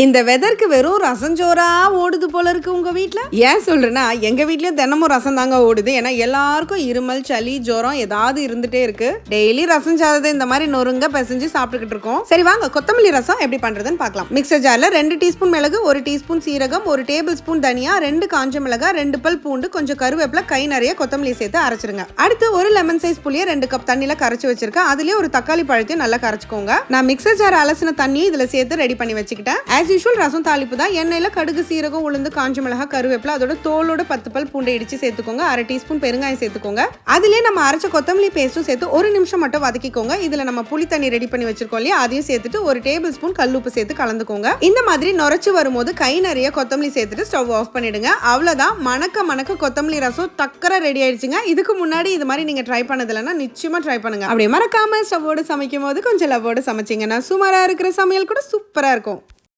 இந்த வெதருக்கு வெறும் ரசஞ்சோரா ஓடுது போல இருக்கு உங்க வீட்ல. ஏன் சொல்றேன்னா எங்க வீட்லயும் தினமும் ரசம் தாங்க ஓடுது. ஏன்னா எல்லாருக்கும் இருமல், சளி, ஜோரம் ஏதாவது இருந்துட்டே இருக்கு. டெய்லி ரசம் சாதத்தை இந்த மாதிரி நொறுங்க பிசைஞ்சு சாப்பிட்டுக்கிட்டு இருக்கோம். சரி வாங்க கொத்தமல்லி ரசம் எப்படி பண்றதுன்னு பார்க்கலாம். மிக்சர் ஜார்ல 2 டீஸ்பூன் மிளகு, 1 டீஸ்பூன் சீரகம், 1 டேபிள் ஸ்பூன் தனியா, 2 காஞ்ச மிளகாய், 2 பல் பூண்டு, கொஞ்சம் கருவேப்பிலை, கை நிறைய கொத்தமல்லி சேர்த்து அரைச்சிருங்க. அடுத்து ஒரு லெமன் சைஸ் புளியை 2 கப் தண்ணியில கரைச்சு வச்சிருக்கேன். அதுலயே ஒரு தக்காளி பழத்தையும் நல்லா கரைச்சுக்கோங்க. நான் மிக்சர் ஜார் அலசின தண்ணியை இதுல சேர்த்து ரெடி பண்ணி வச்சுக்கிட்டேன். ஆஸ் யூசுவல் ரசம் தாளிப்பு தான். எண்ணெயில கடுகு, சீரகம், உளுந்து, காஞ்ச மிளகாய், கருவேப்பிலை, அதோட தோலோட 10 பல் பூண்டை இடிச்சு சேர்த்துக்கோங்க. 1/2 டீஸ்பூன் பெருங்காயம் சேர்த்துக்கோங்க. அதுலயே நம்ம அரைச்ச கொத்தமல்லி பேஸ்ட்டும் சேர்த்து 1 நிமிஷம் மட்டும் வதக்கிக்கோங்க. இதுல நம்ம புளி தண்ணி ரெடி பண்ணி வச்சிருக்கோம் இல்லையா, அதையும் சேர்த்துட்டு 1 டேபிள் ஸ்பூன் கல்லுப்பு சேர்த்து கலந்துக்கோங்க. இந்த மாதிரி நுரைச்சு வரும்போது கை நிறைய கொத்தமல்லி சேர்த்துட்டு ஸ்டவ் ஆஃப் பண்ணிடுங்க. அவ்வளவுதான், மணக்க மணக்க கொத்தமல்லி ரசம் டக்கரா ரெடி ஆயிடுச்சுங்க. இதுக்கு முன்னாடி இது மாதிரி நீங்க ட்ரை பண்ணதில்லைன்னா நிச்சயமா ட்ரை பண்ணுங்க. அப்படியே மறக்காம ஸ்டவோட சமைக்கும் போது கொஞ்சம் லவ்வோட சமைச்சிங்கன்னா சுமாரா இருக்கிற சமையல் கூட சூப்பரா இருக்கும்.